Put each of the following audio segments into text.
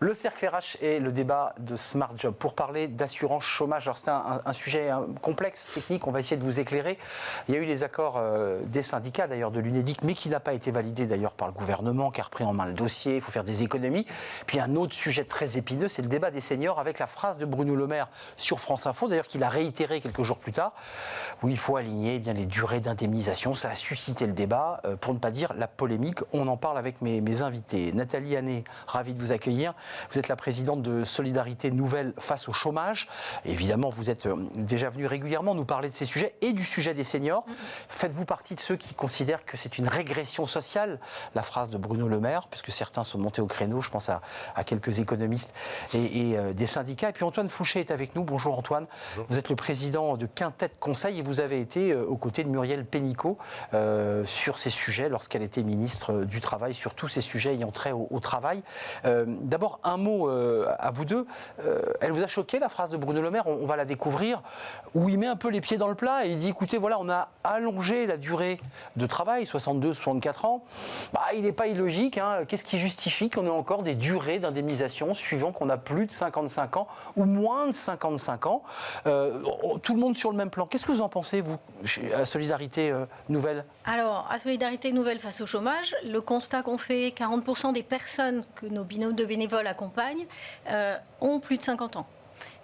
Le cercle RH et le débat de Smart Job pour parler d'assurance chômage. Alors c'est un sujet complexe, technique, on va essayer de vous éclairer. Il y a eu les accords des syndicats d'ailleurs de l'UNEDIC, mais qui n'a pas été validé d'ailleurs par le gouvernement, qui a repris en main le dossier, il faut faire des économies. Puis un autre sujet très épineux, c'est le débat des seniors avec la phrase de Bruno Le Maire sur France Info, d'ailleurs qu'il a réitéré quelques jours plus tard, où il faut aligner les durées d'indemnisation. Ça a suscité le débat, pour ne pas dire la polémique. On en parle avec mes invités. Nathalie Hannet, ravie de vous accueillir. Vous êtes la présidente de Solidarité Nouvelle face au chômage. Évidemment, vous êtes déjà venue régulièrement nous parler de ces sujets et du sujet des seniors. Faites-vous partie de ceux qui considèrent que c'est une régression sociale, la phrase de Bruno Le Maire, puisque certains sont montés au créneau, je pense à quelques économistes et des syndicats. Et puis Antoine Fouché est avec nous. Bonjour Antoine. Bonjour. Vous êtes le président de Quintet Conseil et vous avez été aux côtés de Muriel Pénicaud sur ces sujets lorsqu'elle était ministre du Travail, sur tous ces sujets ayant trait au travail. D'abord, un mot à vous deux. Elle vous a choqué, la phrase de Bruno Le Maire, on va la découvrir, où il met un peu les pieds dans le plat et il dit, écoutez, voilà, on a allongé la durée de travail, 62, 64 ans. Il n'est pas illogique. Qu'est-ce qui justifie qu'on ait encore des durées d'indemnisation suivant qu'on a plus de 55 ans ou moins de 55 ans? Tout le monde sur le même plan. Qu'est-ce que vous en pensez, vous, à Solidarité Nouvelle? Alors, à Solidarité Nouvelle face au chômage, le constat qu'on fait, 40% des personnes que nos binômes de bénévoles accompagnent ont plus de 50 ans.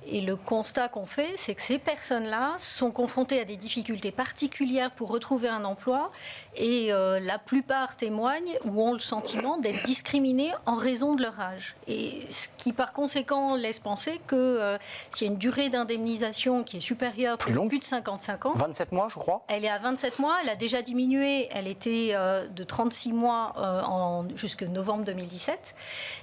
Et le constat qu'on fait, c'est que ces personnes-là sont confrontées à des difficultés particulières pour retrouver un emploi et la plupart témoignent ou ont le sentiment d'être discriminées en raison de leur âge. Et ce qui, par conséquent, laisse penser que s'il y a une durée d'indemnisation qui est supérieure plus de 55 ans... 27 mois, je crois. Elle est à 27 mois, elle a déjà diminué, elle était de 36 mois jusqu'à novembre 2017.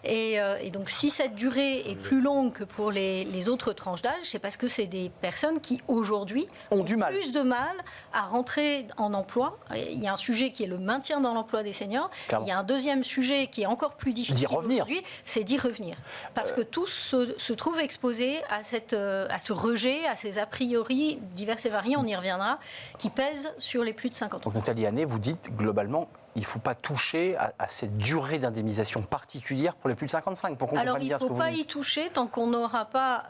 Et donc, si cette durée est plus longue que pour les autres tranches d'âge, c'est parce que c'est des personnes qui aujourd'hui ont plus de mal à rentrer en emploi. Il y a un sujet qui est le maintien dans l'emploi des seniors. Clairement. Il y a un deuxième sujet qui est encore plus difficile aujourd'hui, c'est d'y revenir. Parce que tous se trouvent exposés à ce rejet, à ces a priori divers et variés, on y reviendra, qui pèsent sur les plus de 50 ans. Donc Nathalie Hannet, vous dites globalement, il ne faut pas toucher à cette durée d'indemnisation particulière pour les plus de 55. Pour qu'on Alors, il ne faut pas y toucher tant qu'on n'aura pas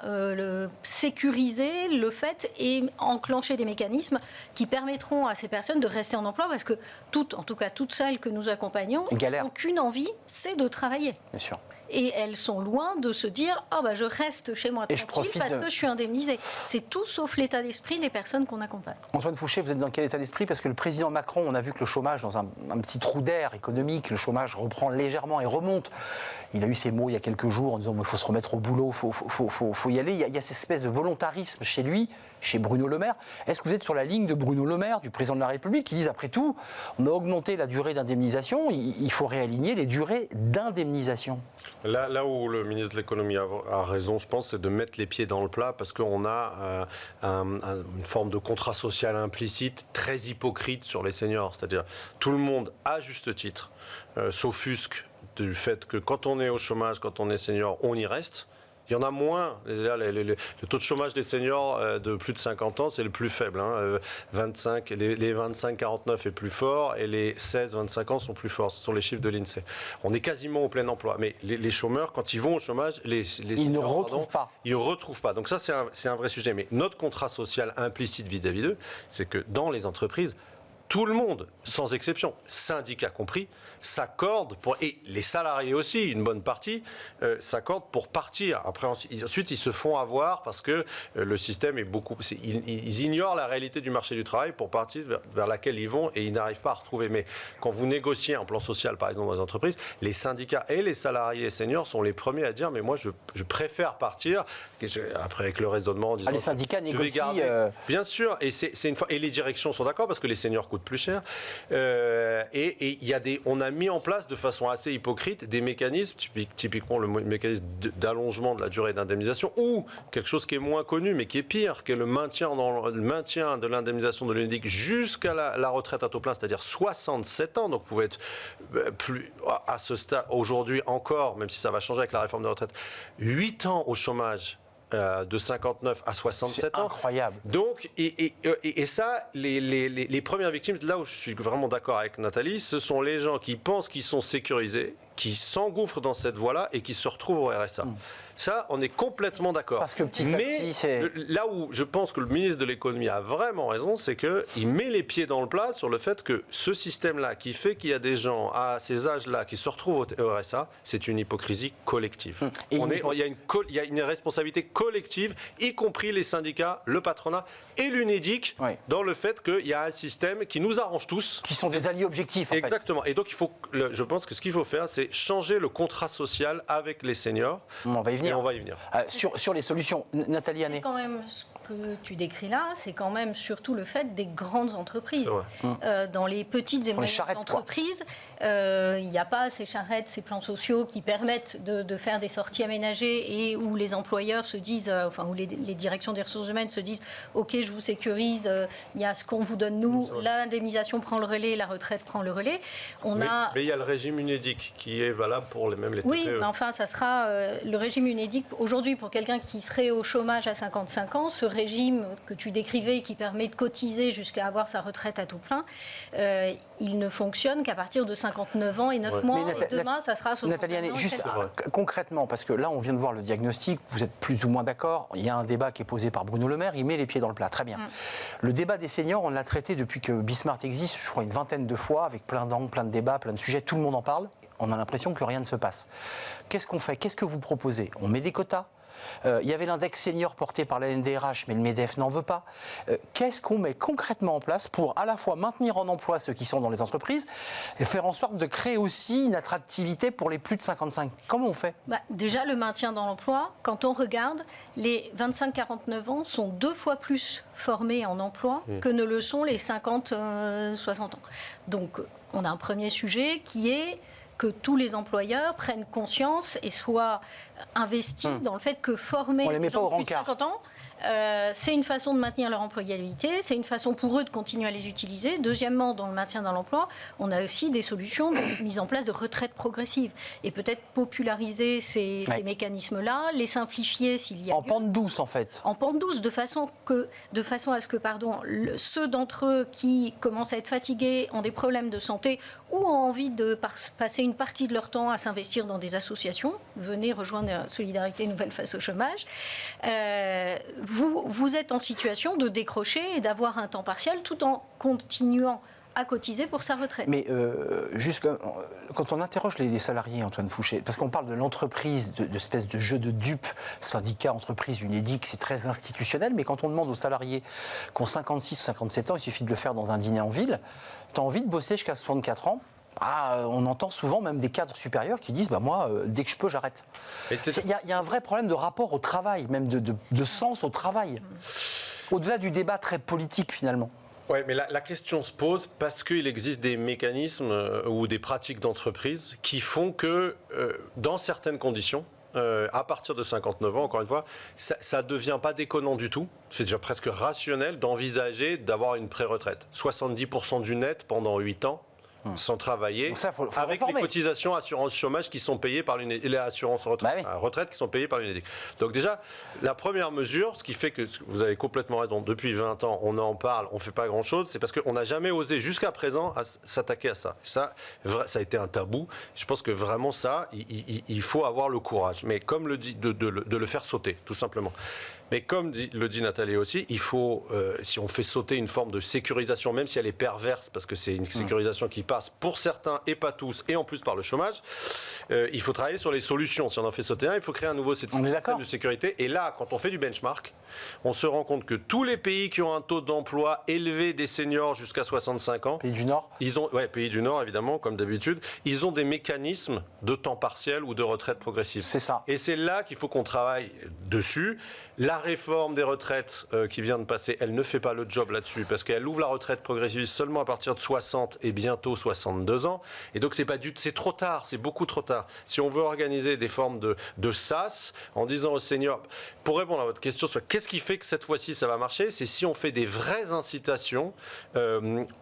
sécurisé le fait et enclenché des mécanismes qui permettront à ces personnes de rester en emploi, parce que en tout cas toutes celles que nous accompagnons n'ont qu'une envie, c'est de travailler. Bien sûr. Et elles sont loin de se dire « je reste chez moi tranquille parce que je suis indemnisée ». C'est tout sauf l'état d'esprit des personnes qu'on accompagne. Antoine Fouché, vous êtes dans quel état d'esprit? Parce que le président Macron, on a vu que le chômage, dans un petit trou d'air économique, le chômage reprend légèrement et remonte. Il a eu ces mots il y a quelques jours en disant il faut se remettre au boulot, faut y aller. Il y a cette espèce de volontarisme chez lui, chez Bruno Le Maire. Est-ce que vous êtes sur la ligne de Bruno Le Maire, du président de la République, qui disent après tout, on a augmenté la durée d'indemnisation, il faut réaligner les durées d'indemnisation? Là où le ministre de l'économie a raison, je pense, c'est de mettre les pieds dans le plat, parce qu'on a une forme de contrat social implicite très hypocrite sur les seniors. C'est-à-dire tout le monde, à juste titre, s'offusque du fait que quand on est au chômage, quand on est senior, on y reste. Il y en a moins. Le taux de chômage des seniors de plus de 50 ans, c'est le plus faible. 25, les 25-49 est plus fort et les 16-25 ans sont plus forts. Ce sont les chiffres de l'INSEE. On est quasiment au plein emploi. Mais les chômeurs, quand ils vont au chômage, ils seniors, ne retrouvent pas. Ils ne retrouvent pas. Donc ça, c'est un vrai sujet. Mais notre contrat social implicite vis-à-vis d'eux, c'est que dans les entreprises, tout le monde, sans exception, syndicats compris, s'accorde et les salariés aussi, une bonne partie, s'accordent pour partir. Après, ensuite, ils se font avoir parce que le système est ils ignorent la réalité du marché du travail pour partir vers laquelle ils vont et ils n'arrivent pas à retrouver. Mais quand vous négociez un plan social, par exemple, dans les entreprises, les syndicats et les salariés seniors sont les premiers à dire mais moi, je préfère partir. Après, avec le raisonnement, en disant, les syndicats négocient. Bien sûr, et et les directions sont d'accord parce que les seniors coûtent plus cher. On a mis en place de façon assez hypocrite des mécanismes, typiquement le mécanisme d'allongement de la durée d'indemnisation, ou quelque chose qui est moins connu mais qui est pire, qui est le maintien de l'indemnisation de l'UNEDIC jusqu'à la retraite à taux plein, c'est-à-dire 67 ans. Donc vous pouvez être plus à ce stade aujourd'hui encore, même si ça va changer avec la réforme de retraite, 8 ans au chômage. De 59 à 67 ans. C'est incroyable. Donc, et ça, les premières victimes, là où je suis vraiment d'accord avec Nathalie, ce sont les gens qui pensent qu'ils sont sécurisés, qui s'engouffrent dans cette voie-là et qui se retrouvent au RSA. Ça, on est complètement d'accord. Parce que petit à petit, c'est... Là où je pense que le ministre de l'économie a vraiment raison, c'est qu'il met les pieds dans le plat sur le fait que ce système-là, qui fait qu'il y a des gens à ces âges-là qui se retrouvent au RSA, c'est une hypocrisie collective. Il y a une responsabilité collective, y compris les syndicats, le patronat et l'UNEDIC, dans le fait qu'il y a un système qui nous arrange tous. Qui sont des alliés objectifs, en fait. Exactement. Et donc, je pense que ce qu'il faut faire, c'est changer le contrat social avec les seniors. On va y venir. Et on va y venir. Sur les solutions, Nathalie Hannet. C'est quand même ce que tu décris là, c'est quand même surtout le fait des grandes entreprises. Dans les petites et moyennes entreprises, il n'y a pas ces charrettes, ces plans sociaux qui permettent de faire des sorties aménagées et où les employeurs se disent, où les directions des ressources humaines se disent « Ok, je vous sécurise, il y a ce qu'on vous donne nous, l'indemnisation prend le relais, la retraite prend le relais. » Mais il y a le régime UNEDIC qui est valable pour les TPE. Oui, mais enfin, ça sera le régime UNEDIC. Aujourd'hui, pour quelqu'un qui serait au chômage à 55 ans, ce régime que tu décrivais, qui permet de cotiser jusqu'à avoir sa retraite à tout plein, il ne fonctionne qu'à partir de 59 ans et 9 mois. Et demain, ça sera à 60 ans. Nathalie Hannet, juste concrètement, parce que là, on vient de voir le diagnostic, vous êtes plus ou moins d'accord. Il y a un débat qui est posé par Bruno Le Maire, il met les pieds dans le plat. Très bien. Le débat des seniors, on l'a traité depuis que Bismart existe, je crois, une vingtaine de fois, avec plein d'angles, plein de débats, plein de sujets. Tout le monde en parle. On a l'impression que rien ne se passe. Qu'est-ce qu'on fait? Qu'est-ce que vous proposez? On met des quotas? Il y avait l'index senior porté par la NDRH, mais le MEDEF n'en veut pas. Qu'est-ce qu'on met concrètement en place pour à la fois maintenir en emploi ceux qui sont dans les entreprises et faire en sorte de créer aussi une attractivité pour les plus de 55? Comment on fait? Déjà, le maintien dans l'emploi, quand on regarde, les 25-49 ans sont 2 fois plus formés en emploi que ne le sont les 50-60 ans. Donc, on a un premier sujet qui est que tous les employeurs prennent conscience et soient investis dans le fait que former les gens de plus de 50 ans, c'est une façon de maintenir leur employabilité, c'est une façon pour eux de continuer à les utiliser. Deuxièmement, dans le maintien dans l'emploi, on a aussi des solutions de mise en place de retraite progressive et peut-être populariser ces mécanismes-là, les simplifier s'il y a en pente douce en fait. En pente douce, de façon à ce que ceux d'entre eux qui commencent à être fatigués, ont des problèmes de santé ou ont envie de passer une partie de leur temps à s'investir dans des associations, venez rejoindre Solidarité Nouvelle face au chômage, vous êtes en situation de décrocher et d'avoir un temps partiel tout en continuant à cotiser pour sa retraite. Mais quand on interroge les salariés, Antoine Fouché, parce qu'on parle de l'entreprise, d'espèce de jeu de dupes, syndicat, entreprise, UNEDIC, c'est très institutionnel, mais quand on demande aux salariés qui ont 56 ou 57 ans, il suffit de le faire dans un dîner en ville, tu as envie de bosser jusqu'à 64 ans, on entend souvent même des cadres supérieurs qui disent moi, dès que je peux, j'arrête. Il y a un vrai problème de rapport au travail, même de sens au travail, au-delà du débat très politique finalement. Oui, mais la question se pose parce qu'il existe des mécanismes ou des pratiques d'entreprise qui font que, dans certaines conditions, à partir de 59 ans, encore une fois, ça ne devient pas déconnant du tout. C'est déjà presque rationnel d'envisager d'avoir une pré-retraite. 70% du net pendant 8 ans. Sans travailler, donc ça, faut avec réformer. les cotisations assurance chômage qui sont payées par l'UNEDIC, et les assurances retraite qui sont payées par l'UNEDIC. Donc déjà, la première mesure, ce qui fait que vous avez complètement raison, depuis 20 ans, on en parle, on ne fait pas grand-chose, c'est parce qu'on n'a jamais osé jusqu'à présent s'attaquer à ça. Ça a été un tabou. Je pense que vraiment ça, il faut avoir le courage. Mais comme le dit, de le faire sauter, tout simplement. Mais comme le dit Nathalie aussi, il faut, si on fait sauter une forme de sécurisation, même si elle est perverse, parce que c'est une sécurisation qui passe pour certains et pas tous, et en plus par le chômage, il faut travailler sur les solutions. Si on en fait sauter un, il faut créer un nouveau système de sécurité. Et là, quand on fait du benchmark, on se rend compte que tous les pays qui ont un taux d'emploi élevé des seniors jusqu'à 65 ans, pays du Nord, pays du Nord évidemment, comme d'habitude, ils ont des mécanismes de temps partiel ou de retraite progressive. C'est ça. Et c'est là qu'il faut qu'on travaille dessus. La réforme des retraites qui vient de passer, elle ne fait pas le job là-dessus parce qu'elle ouvre la retraite progressive seulement à partir de 60 et bientôt 62 ans. Et donc c'est trop tard, c'est beaucoup trop tard. Si on veut organiser des formes de SAS en disant aux seniors, pour répondre à votre question sur qu'est-ce qui fait que cette fois-ci ça va marcher, c'est si on fait des vraies incitations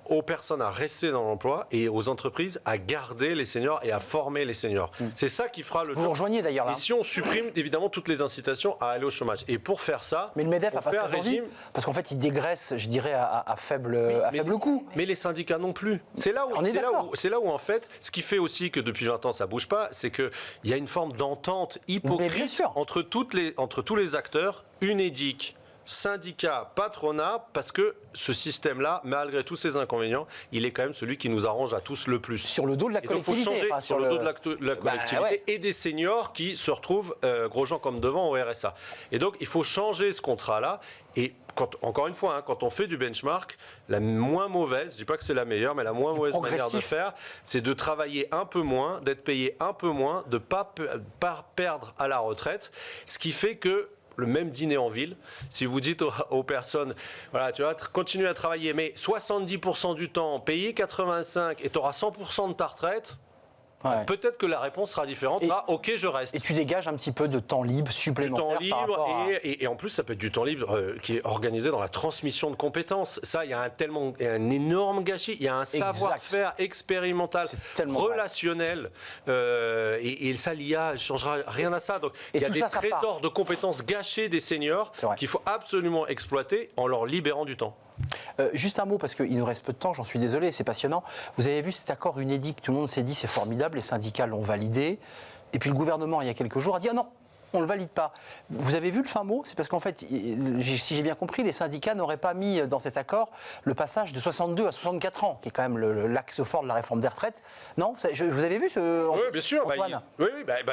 aux personnes à rester dans l'emploi et aux entreprises à garder les seniors et à former les seniors. C'est ça qui fera le job. Vous rejoignez d'ailleurs là. Et si on supprime évidemment toutes les incitations à aller au chômage. Et pour faire ça, mais le MEDEF on a pas fait un très envie, régime. parce qu'en fait, il dégraisse, je dirais, à faible coût. Mais les syndicats non plus. C'est là où, en fait, ce qui fait aussi que depuis 20 ans, ça ne bouge pas, c'est qu'il y a une forme d'entente hypocrite entre tous les acteurs, UNEDIC, syndicats, patronat, parce que ce système-là, malgré tous ses inconvénients, il est quand même celui qui nous arrange à tous le plus. Sur le dos de la collectivité. Donc, il faut changer sur le dos de la collectivité et des seniors qui se retrouvent, gros gens comme devant, au RSA. Et donc, il faut changer ce contrat-là. Et encore une fois, quand on fait du benchmark, la moins mauvaise, je ne dis pas que c'est la meilleure, mais la moins mauvaise manière de faire, c'est de travailler un peu moins, d'être payé un peu moins, de ne pas perdre à la retraite, ce qui fait que le même dîner en ville, si vous dites aux personnes, voilà, tu vas continuer à travailler, mais 70% du temps, payer 85% et tu auras 100% de ta retraite, peut-être que la réponse sera différente. OK, je reste. Et tu dégages un petit peu de temps libre supplémentaire. Du temps libre, et en plus, ça peut être du temps libre qui est organisé dans la transmission de compétences. Ça, il y a un énorme gâchis. Il y a un savoir-faire expérimental, relationnel. Et ça, l'IA ne changera rien à ça. Donc, il y a des trésors de compétences gâchés des seniors qu'il faut absolument exploiter en leur libérant du temps. Juste un mot, parce qu'il nous reste peu de temps, j'en suis désolé, c'est passionnant. Vous avez vu cet accord UNEDIC, tout le monde s'est dit c'est formidable, les syndicats l'ont validé. Et puis le gouvernement, il y a quelques jours, a dit ah non, on ne le valide pas. Vous avez vu le fin mot? C'est parce qu'en fait, si j'ai bien compris, les syndicats n'auraient pas mis dans cet accord le passage de 62 à 64 ans, qui est quand même l'axe fort de la réforme des retraites. Non? Vous avez vu ce... Oui, bien sûr.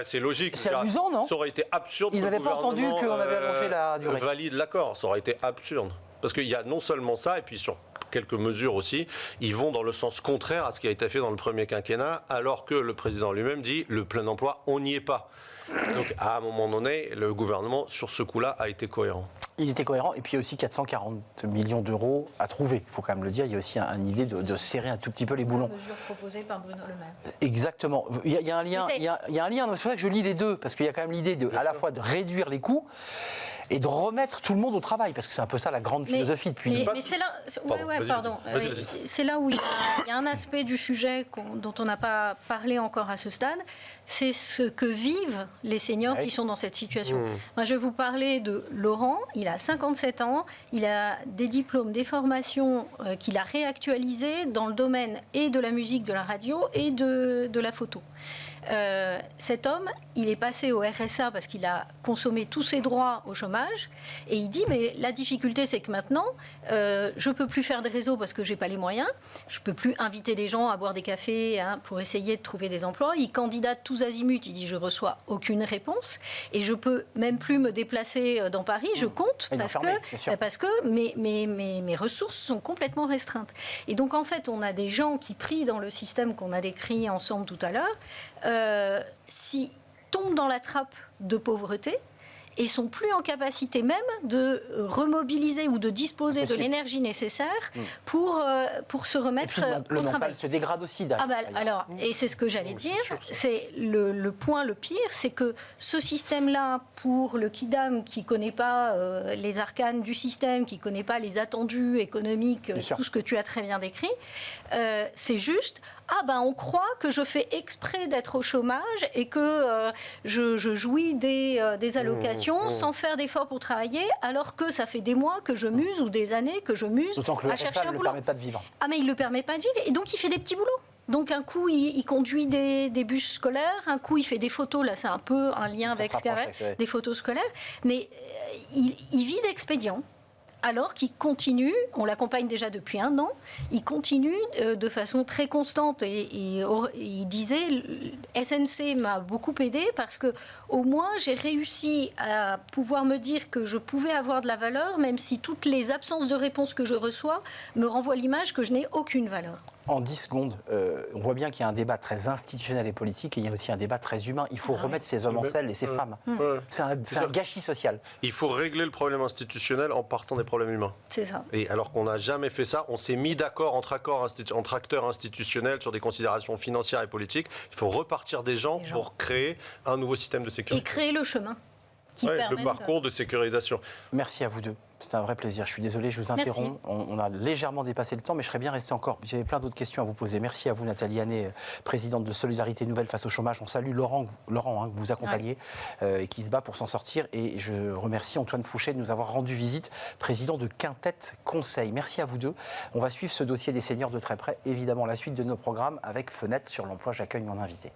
C'est logique. C'est amusant, non? Ça aurait été absurde. Ils n'avaient pas entendu qu'on avait allongé la durée. Valide l'accord, ça aurait été absurde. Parce qu'il y a non seulement ça, et puis sur quelques mesures aussi, ils vont dans le sens contraire à ce qui a été fait dans le premier quinquennat, alors que le président lui-même dit le plein emploi, on n'y est pas. Donc à un moment donné, le gouvernement, sur ce coup-là, a été cohérent. Il était cohérent, et puis il y a aussi 440 millions d'euros à trouver, il faut quand même le dire. Il y a aussi une idée de serrer un tout petit peu les boulons. Une mesure proposée par Bruno Le Maire. Exactement. Il y a un lien, c'est pour ça que je lis les deux, parce qu'il y a quand même l'idée à la fois de réduire les coûts, et de remettre tout le monde au travail, parce que c'est un peu ça la grande philosophie depuis. Mais c'est là, c'est là où il y a un aspect du sujet dont on n'a pas parlé encore à ce stade, c'est ce que vivent les seniors qui sont dans cette situation. Moi, je vais vous parler de Laurent, il a 57 ans, il a des diplômes, des formations qu'il a réactualisées dans le domaine et de la musique, de la radio et de la photo. Cet homme, il est passé au RSA parce qu'il a consommé tous ses droits au chômage, et il dit mais la difficulté c'est que maintenant je peux plus faire des réseaux parce que j'ai pas les moyens, je peux plus inviter des gens à boire des cafés pour essayer de trouver des emplois. Il candidate tous azimuts, il dit je reçois aucune réponse et je peux même plus me déplacer dans Paris, je compte parce que mes ressources sont complètement restreintes. Et donc en fait on a des gens qui prient dans le système qu'on a décrit ensemble tout à l'heure, s'ils tombent dans la trappe de pauvreté et sont plus en capacité même de remobiliser ou de disposer de l'énergie nécessaire pour se remettre le au travail. Se dégrade aussi. Alors, et c'est ce que j'allais dire, c'est le point le pire, c'est que ce système-là, pour le Kidam qui ne connaît pas les arcanes du système, qui ne connaît pas les attendus économiques, tout ce que tu as très bien décrit, c'est juste... on croit que je fais exprès d'être au chômage et que je jouis des allocations sans faire d'efforts pour travailler, alors que ça fait des mois que je muse ou des années que je muse à chercher un boulot. Ne le permet pas de vivre. Mais il ne le permet pas de vivre, et donc il fait des petits boulots. Donc un coup, il conduit des bus scolaires, un coup, il fait des photos, là c'est un peu un lien avec des photos scolaires, mais il vit d'expédients. Alors qu'il continue, on l'accompagne déjà depuis 1 an, il continue de façon très constante. Et il disait, SNC m'a beaucoup aidé parce que au moins j'ai réussi à pouvoir me dire que je pouvais avoir de la valeur, même si toutes les absences de réponse que je reçois me renvoient l'image que je n'ai aucune valeur. En 10 secondes, on voit bien qu'il y a un débat très institutionnel et politique, et il y a aussi un débat très humain. Il faut remettre ces hommes en selle et ces femmes. C'est un gâchis social. Il faut régler le problème institutionnel en partant des problèmes humains. C'est ça. Et alors qu'on n'a jamais fait ça, on s'est mis d'accord entre acteurs institutionnels sur des considérations financières et politiques. Il faut repartir des gens pour créer un nouveau système de sécurité. Et créer le chemin. qui Ouais, permettent... le parcours de sécurisation. Merci à vous deux. C'était un vrai plaisir. Je suis désolé, je vous interromps. On a légèrement dépassé le temps, mais je serais bien resté encore. J'avais plein d'autres questions à vous poser. Merci à vous, Nathalie Hannet, présidente de Solidarité Nouvelle face au chômage. On salue Laurent que vous accompagnez et qui se bat pour s'en sortir. Et je remercie Antoine Fouché de nous avoir rendu visite, président de Quintet Conseil. Merci à vous deux. On va suivre ce dossier des seniors de très près. Évidemment, la suite de nos programmes avec Fenêtre sur l'emploi. J'accueille mon invité.